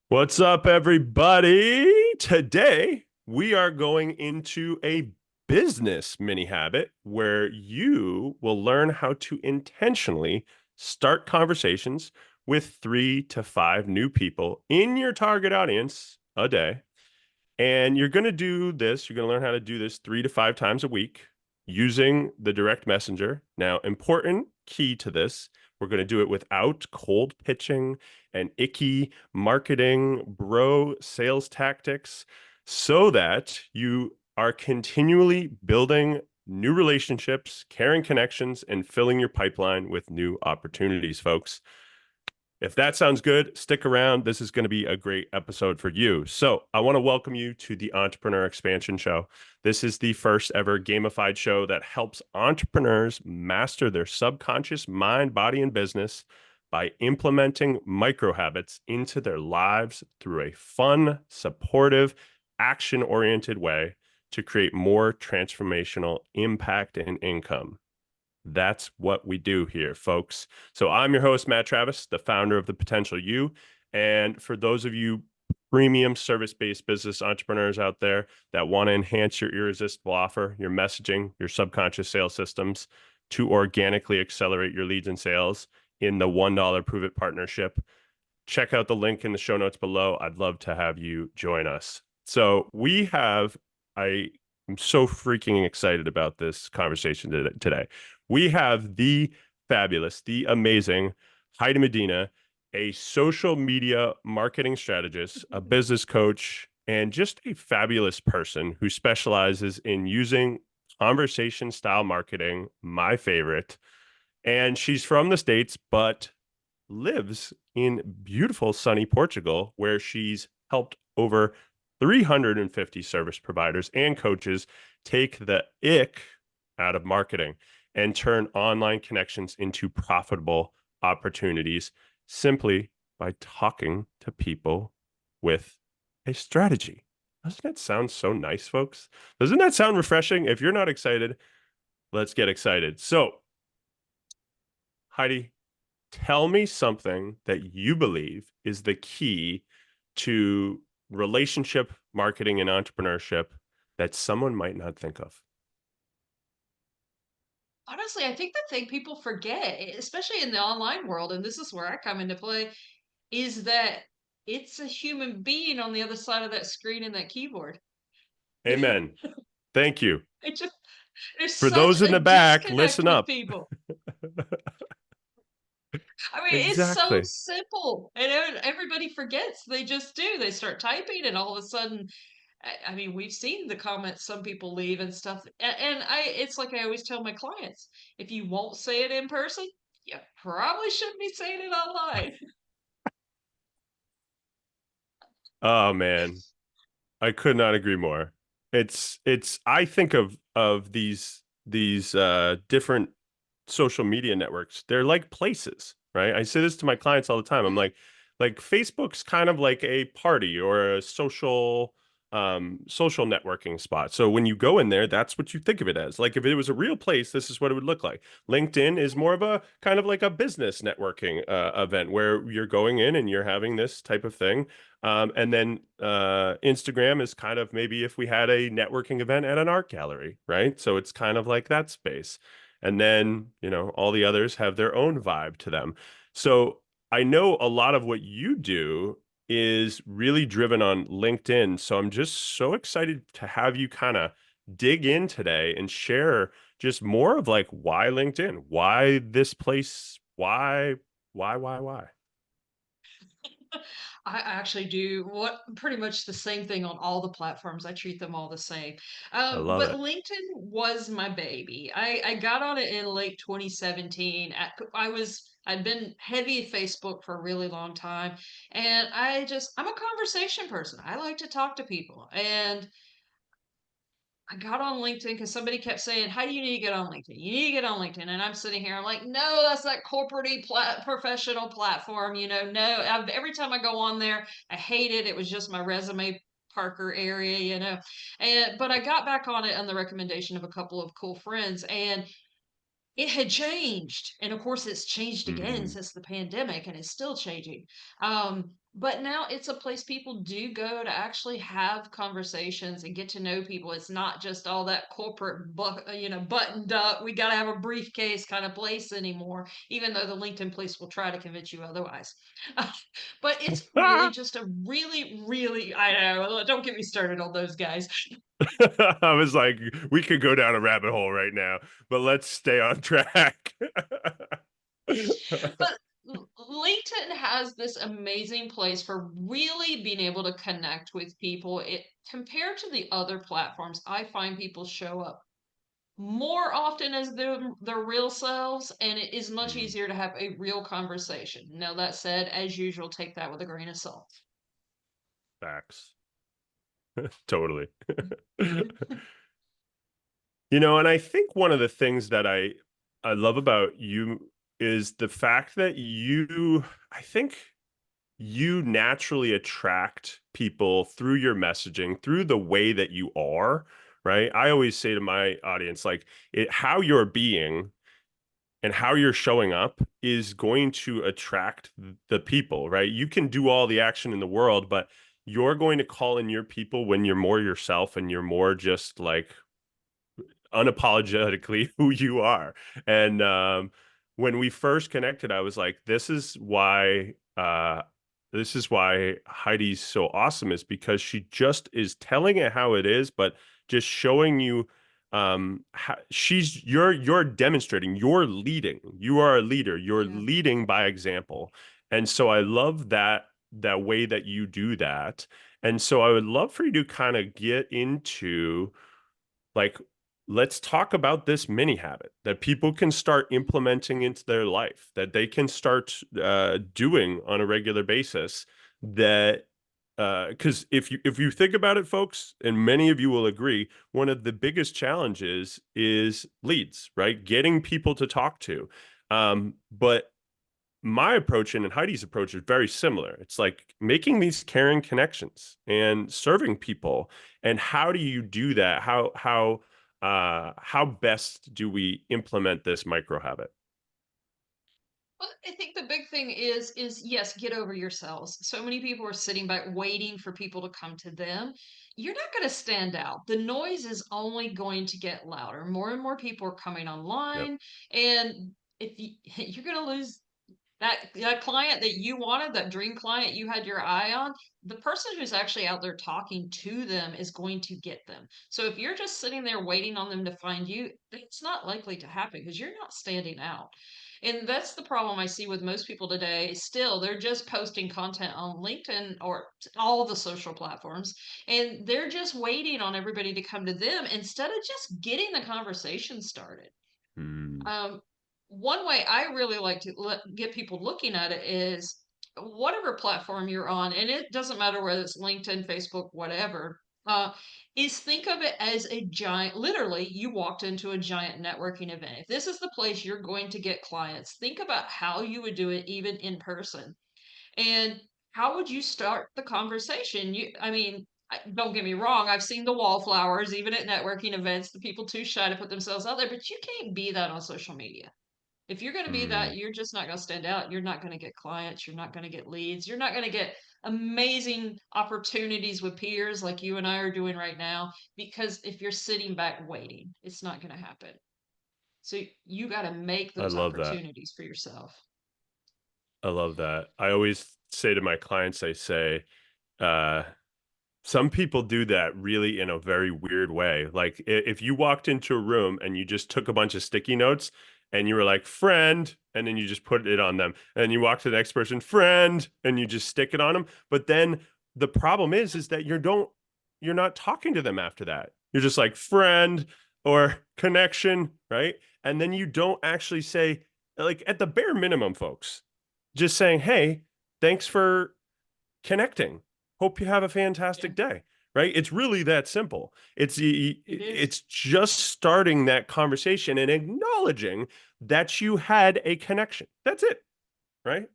What's up, everybody? Today, we are going into a business mini habit where you will learn how to intentionally start conversations with 3 to 5 new people in your target audience a day. And you're going to do this, you're going to learn how to do this 3 to 5 times a week using the direct messenger. Now, important key to this, we're going to do it without cold pitching and icky marketing, bro sales tactics, so that you are continually building new relationships, carrying connections, and filling your pipeline with new opportunities, folks. If that sounds good, stick around. This is going to be a great episode for you. So, I want to welcome you to the Entrepreneur Expansion Show. This is the first ever gamified show that helps entrepreneurs master their subconscious mind, body, and business by implementing micro habits into their lives through a fun, supportive, action oriented way to create more transformational impact and income. That's what we do here, folks. So I'm your host, Matt Travis, the founder of The Potential You. And for those of you premium service-based business entrepreneurs out there that want to enhance your irresistible offer, your messaging, your subconscious sales systems to organically accelerate your leads and sales in the $1 Prove It partnership, check out the link in the show notes below. I'd love to have you join us. So I am so freaking excited about this conversation today. We have the fabulous, the amazing Heidi Medina, a social media marketing strategist, a business coach, and just a fabulous person who specializes in using conversation style marketing, my favorite. And she's from the States, but lives in beautiful sunny Portugal, where she's helped over 350 service providers and coaches take the ick out of marketing and turn online connections into profitable opportunities simply by talking to people with a strategy. Doesn't that sound so nice, folks? Doesn't that sound refreshing? If you're not excited, let's get excited. So, Heidi, tell me something that you believe is the key to relationship marketing and entrepreneurship that someone might not think of. Honestly, I think the thing people forget, especially in the online world, and this is where I come into play, is that it's a human being on the other side of that screen and that keyboard. Amen. Thank you. It just there's For such those in a the back, disconnect listen with up. people. I mean, it's so Exactly. simple, and everybody forgets. They just do. They start typing, and all of a sudden, I mean, we've seen the comments some people leave and stuff. And it's like I always tell my clients, if you won't say it in person, you probably shouldn't be saying it online. Oh man, I could not agree more. It's I think of these different social media networks. They're like places, right? I say this to my clients all the time. I'm like Facebook's kind of like a party or a social networking spot. So when you go in there, that's what you think of it as. Like if it was a real place, this is what it would look like. LinkedIn is more of a kind of like a business networking event where you're going in and you're having this type of thing. And then Instagram is kind of maybe if we had a networking event at an art gallery, right? So it's kind of like that space. And then, all the others have their own vibe to them. So I know a lot of what you do is really driven on LinkedIn. So I'm just so excited to have you kind of dig in today and share just more of like why LinkedIn, why this place, why. I actually do what pretty much the same thing on all the platforms. I treat them all the same. I love But it. LinkedIn was my baby. I got on it in late 2017. I'd been heavy Facebook for a really long time, and I'm a conversation person. I like to talk to people, and I got on LinkedIn because somebody kept saying, "How do you need to get on LinkedIn? You need to get on LinkedIn." And I'm sitting here, I'm like, "No, that's that professional platform. No." Every time I go on there, I hate it. It was just my resume Parker area. But I got back on it on the recommendation of a couple of cool friends, and it had changed. And of course, it's changed again Hmm. since the pandemic, and it's still changing. Um, But now it's a place people do go to actually have conversations and get to know people. It's not just all that corporate, buttoned up, we got to have a briefcase kind of place anymore, even though the LinkedIn police will try to convince you otherwise. But it's really just a really, really, I know, don't get me started on those guys. I was like, we could go down a rabbit hole right now, but let's stay on track. But LinkedIn has this amazing place for really being able to connect with people. It compared to the other platforms, I find people show up more often as their real selves, and it is much Mm, easier to have a real conversation. Now, that said, as usual, take that with a grain of salt. facts. Totally. And I think one of the things that I love about you is the fact that I think you naturally attract people through your messaging, through the way that you are, right? I always say to my audience, like, how you're being and how you're showing up is going to attract the people, right? You can do all the action in the world, but you're going to call in your people when you're more yourself and you're more just like unapologetically who you are. And when we first connected, I was like, this is why Heidi's so awesome, is because she just is telling it how it is, but just showing you how, you're demonstrating, you're leading, you are a leader, you're Yeah. leading by example. And so I love that way that you do that. And so I would love for you to kind of get into, like, let's talk about this mini habit that people can start implementing into their life, that they can start doing on a regular basis. That because if you think about it, folks, and many of you will agree, one of the biggest challenges is leads, right? Getting people to talk to. But my approach and Heidi's approach is very similar. It's like making these caring connections and serving people. And how do you do that? How best do we implement this micro habit? Well, I think the big thing is yes, get over yourselves. So many people are sitting back waiting for people to come to them. You're not going to stand out. The noise is only going to get louder. More and more people are coming Yep. online, and if you, you're going to lose that client that you wanted, that dream client you had your eye on, the person who's actually out there talking to them is going to get them. So if you're just sitting there waiting on them to find you, it's not likely to happen because you're not standing out. And that's the problem I see with most people today. Still, they're just posting content on LinkedIn or all the social platforms, and they're just waiting on everybody to come to them instead of just getting the conversation started. Hmm. Um, One way I really like to get people looking at it is whatever platform you're on, and it doesn't matter whether it's LinkedIn, Facebook, whatever, is think of it as a giant, literally, you walked into a giant networking event. If this is the place you're going to get clients, think about how you would do it even in person. And how would you start the conversation? I mean, don't get me wrong, I've seen the wallflowers, even at networking events, the people too shy to put themselves out there, but you can't be that on social media. If you're going to be Hmm. that, you're just not going to stand out. You're not going to get clients. You're not going to get leads. You're not going to get amazing opportunities with peers like you and I are doing right now. Because if you're sitting back waiting, it's not going to happen. So you got to make I those love that. opportunities for yourself. I love that. I always say to my clients, I say, uh, some people do that really in a very weird way. Like, if you walked into a room and you just took a bunch of sticky notes and you were like, friend, and then you just put it on them. And you walk to the next person, friend, and you just stick it on them. But then the problem is that you're not talking to them after that. You're just like friend or connection, right? And then you don't actually say, like, at the bare minimum, folks, just saying, hey, thanks for connecting. Hope you have a Yeah, fantastic day. Right? It's really that simple. it is. It's just starting that conversation and acknowledging that you had a connection. That's it, right?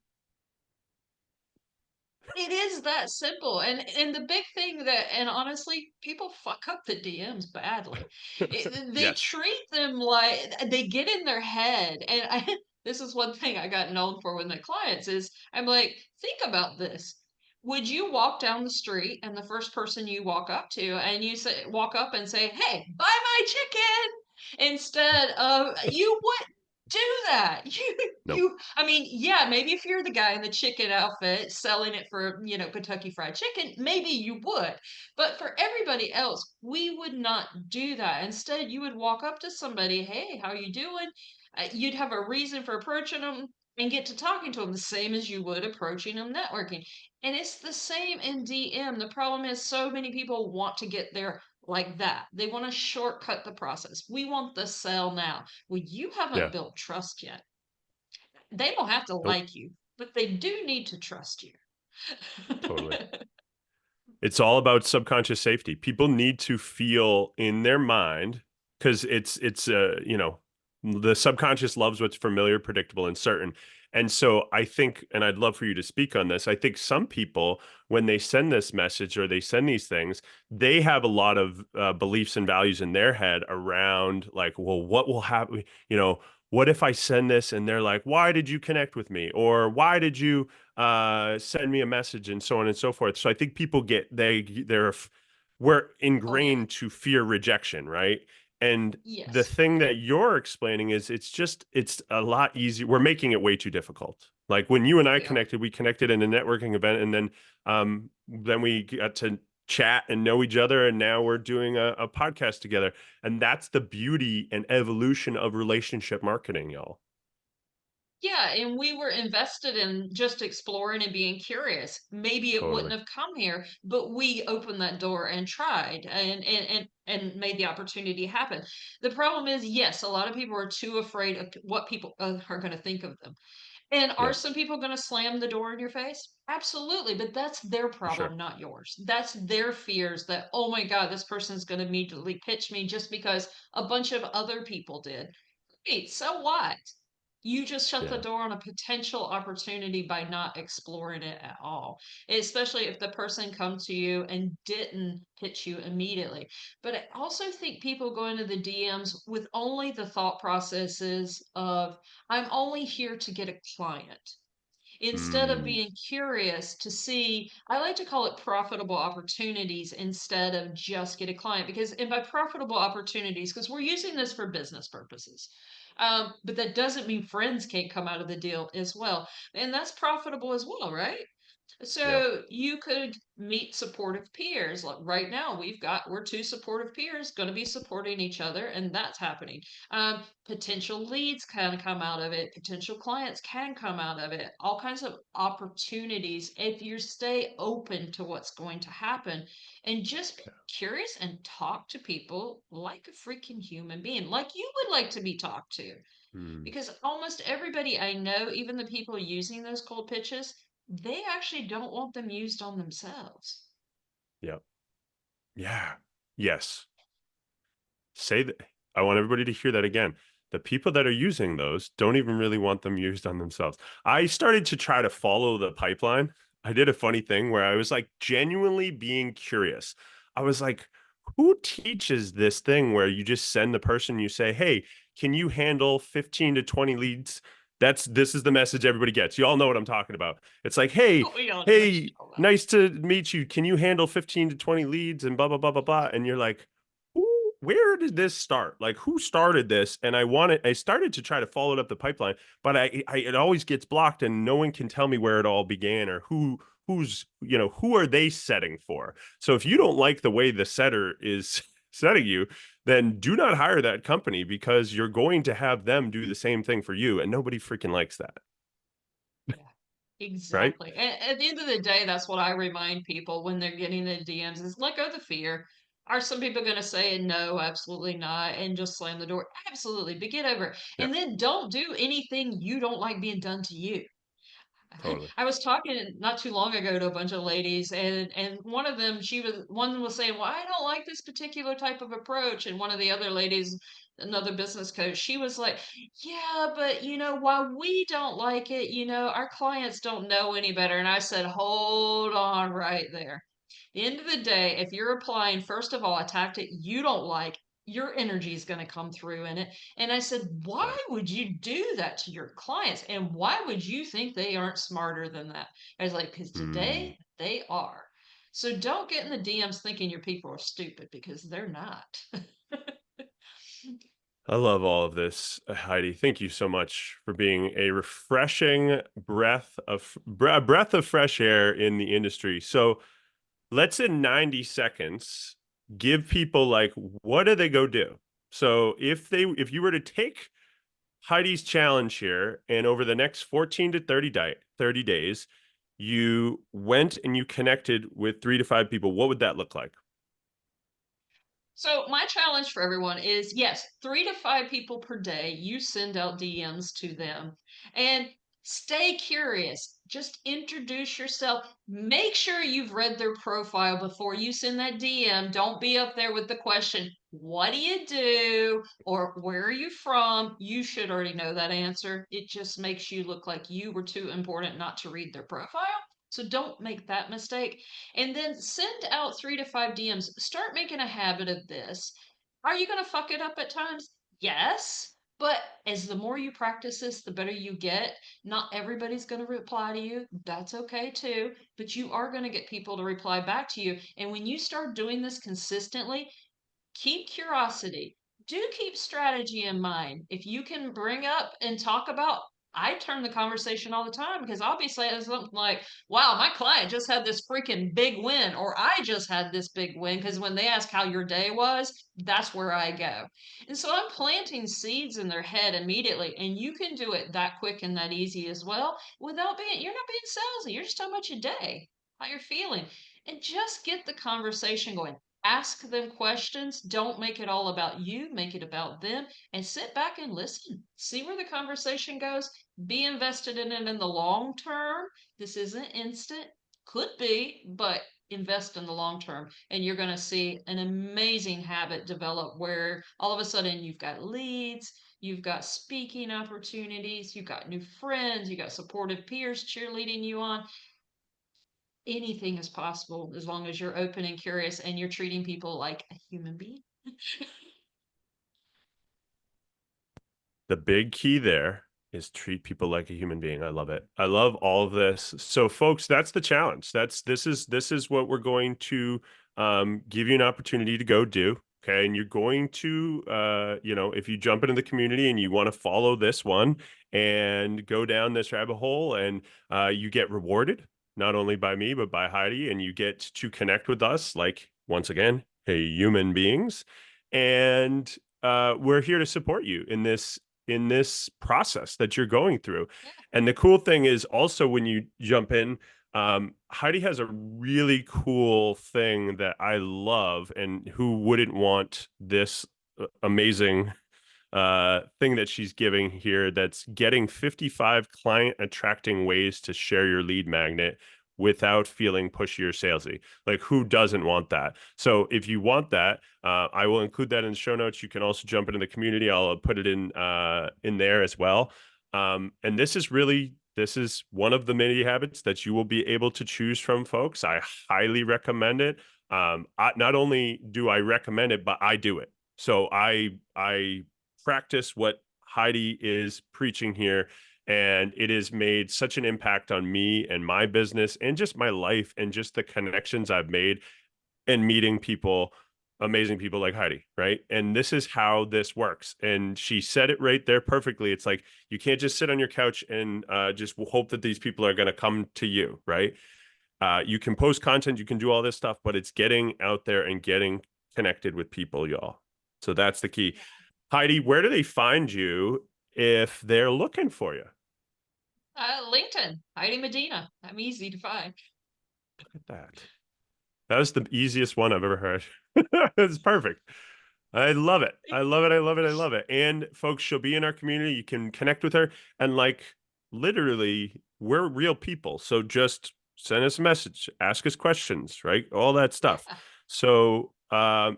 It is that simple. And the big thing that, and honestly, people fuck up the DMs badly. They Yes. treat them like they get in their head. And this is one thing I got known for with my clients is I'm like, think about this. Would you walk down the street and the first person you walk up to and you say walk up and say, "Hey, buy my chicken," instead of you wouldn't do that. Nope. I mean, yeah, maybe if you're the guy in the chicken outfit selling it for, Kentucky Fried Chicken, maybe you would. But for everybody else, we would not do that. Instead, you would walk up to somebody, "Hey, how you doing?" You'd have a reason for approaching them and get to talking to them the same as you would approaching them networking. And it's the same in DM. The problem is so many people want to get there like that. They want to shortcut the process. We want the sell now. Well, you haven't Yeah. built trust yet. They don't have to Nope. like you, but they do need to trust you. Totally. It's all about subconscious safety. People need to feel in their mind because the subconscious loves what's familiar, predictable, and certain. And so I think, and I'd love for you to speak on this. I think some people, when they send this message or they send these things, they have a lot of beliefs and values in their head around like, well, what will happen? What if I send this and they're like, why did you connect with me? Or why did you send me a message and so on and so forth. So I think people we're Oh, yeah. ingrained to fear rejection, right? And the Yes, thing that you're explaining is it's a lot easier. We're making it way too difficult. Like when you and I we are. connected, we connected in a networking event, and then we got to chat and know each other, and now we're doing a podcast together. And that's the beauty and evolution of relationship marketing, y'all. Yeah, and we were invested in just exploring and being curious. Maybe it wouldn't Totally. have come here, but we opened that door and tried and made the opportunity happen. The problem is, yes, a lot of people are too afraid of what people are going to think of them. And are Yeah, some people going to slam the door in your face? Absolutely, but that's their for sure. problem, not yours. That's their fears that, oh my God, this person's going to immediately pitch me just because a bunch of other people did. Great, so what? You just shut the Yeah. door on a potential opportunity by not exploring it at all, especially if the person comes to you and didn't pitch you immediately. But I also think people go into the DMs with only the thought processes of, I'm only here to get a client instead of Mm, being curious to see. I like to call it profitable opportunities instead of just get a client, because and by profitable opportunities, because we're using this for business purposes, but that doesn't mean friends can't come out of the deal as well, and that's profitable as well, right? yeah. So you could meet supportive peers. Like right now, we're two supportive peers going to be supporting each other, and that's happening. Potential leads can come out of it. Potential clients can come out of it. All kinds of opportunities if you stay open to what's going to happen, and just be curious and talk to people like a freaking human being, like you would like to be talked to. Mm, Because almost everybody I know, even the people using those cold pitches, they actually don't want them used on themselves. yeah. Yeah. Yes. Say that. I want everybody to hear that again. The people that are using those don't even really want them used on themselves. I started to try to follow the pipeline. I did a funny thing where I was like genuinely being curious. I was like, who teaches this thing where you just send the person, you say, hey, can you handle 15 to 20 leads? This is the message everybody gets. You all know what I'm talking about. It's like, hey, We all know what hey, you're talking about. nice to meet you. Can you handle 15 to 20 leads and blah, blah, blah, blah, blah. And you're like, where did this start? Like who started this? And I started to try to follow it up the pipeline, but it always gets blocked and no one can tell me where it all began or who are they setting for? So if you don't like the way the setter is setting you, then do not hire that company because you're going to have them do the same thing for you. And nobody freaking likes that. Yeah, Right? exactly. And at the end of the day, that's what I remind people when they're getting the DMs is let go of the fear. Are some people going to say no, absolutely not, and just slam the door? Absolutely, but get over it. Yeah, And then don't do anything you don't like being done to you. totally. I was talking not too long ago to a bunch of ladies, and one of them, one was saying, "Well, I don't like this particular type of approach," and one of the other ladies, another business coach, she was like, "Yeah, but why we don't like it, our clients don't know any better." And I said, "Hold on right there. At the end of the day, if you're applying, first of all, a tactic you don't like your energy is going to come through in it. And I said, why would you do that to your clients? And why would you think they aren't smarter than that? I was like, because Hmm. today they are. So don't get in the DMs thinking your people are stupid because they're not. I love all of this, Heidi. Thank you so much for being a refreshing breath of fresh air in the industry. So let's in 90 seconds give people like what do they go do? So if you were to take Heidi's challenge here and over the next 14 to 30 days, you went and you connected with 3 to 5 people, what would that look like? So my challenge for everyone is yes, 3 to 5 people per day. You send out DMs to them and stay curious. Just introduce yourself. Make sure you've read their profile before you send that DM. Don't be up there with the question, what do you do? Or where are you from? You should already know that answer. It just makes you look like you were too important not to read their profile. So don't make that mistake. And then send out 3 to 5 DMs. Start making a habit of this. Are you going to fuck it up at times? Yes. But as the more you practice this, the better you get. Not everybody's going to reply to you. That's okay too. But you are going to get people to reply back to you. And when you start doing this consistently, keep curiosity. Do keep strategy in mind. If you can bring up and talk about, I turn the conversation all the time because obviously it's something like, wow, my client just had this freaking big win, or I just had this big win. Because when they ask how your day was, that's where I go. And so I'm planting seeds in their head immediately. And you can do it that quick and that easy as well without being, you're not being salesy. You're just talking about your day, how you're feeling, and just get the conversation going. Ask them questions. Don't make it all about you, make it about them, and sit back and listen. See where the conversation goes. Be invested in it in the long term. This isn't instant, could be, but invest in the long term. And you're going to see an amazing habit develop where all of a sudden you've got leads, you've got speaking opportunities, you've got new friends, you've got supportive peers cheerleading you on. Anything is possible as long as you're open and curious and you're treating people like a human being. The big key there is treat people like a human being. I love it. I love all of this. So folks, that's the challenge. This is what we're going to give you an opportunity to go do. Okay. And you're going to if you jump into the community and you want to follow this one and go down this rabbit hole and you get rewarded not only by me, but by Heidi, and you get to connect with us like once again, hey, human beings. And we're here to support you in this process that you're going through. Yeah. And the cool thing is also when you jump in, Heidi has a really cool thing that I love, and who wouldn't want this amazing thing that she's giving here that's getting 55 client attracting ways to share your lead magnet without feeling pushy or salesy. Like who doesn't want that? So if you want that, I will include that in the show notes. You can also jump into the community. I'll put it in there as well. And this is one of the many habits that you will be able to choose from, folks. I highly recommend it. Not only do I recommend it, but I do it. So I practice what Heidi is preaching here. And it has made such an impact on me and my business and just my life and just the connections I've made and meeting people, amazing people like Heidi, right? And this is how this works. And she said it right there perfectly. It's like you can't just sit on your couch and just hope that these people are going to come to you, right? You can post content, you can do all this stuff, but it's getting out there and getting connected with people, y'all. So that's the key. Heidi, where do they find you if they're looking for you? LinkedIn, Heidi Medina. I'm easy to find. Look at that. That was the easiest one I've ever heard. It's perfect. I love it. I love it. I love it. I love it. And folks, she'll be in our community. You can connect with her. And like literally, we're real people. So just send us a message, ask us questions, right? All that stuff. Yeah. So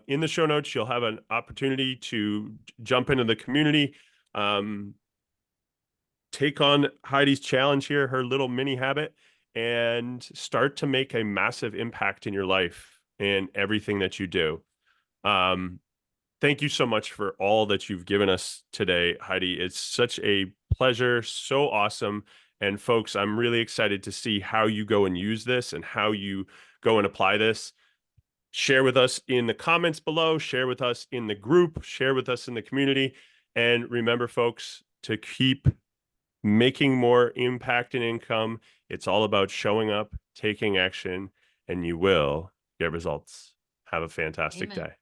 in the show notes, you'll have an opportunity to jump into the community. Um, take on Heidi's challenge here, her little mini habit, and start to make a massive impact in your life and everything that you do. Um, thank you so much for all that you've given us today, Heidi. It's such a pleasure, so awesome. And folks, I'm really excited to see how you go and use this and how you go and apply this. Share with us in the comments below, share with us in the group, share with us in the community. And remember, folks, to keep making more impact and income. It's all about showing up, taking action, and you will get results. Have a fantastic Amen. day.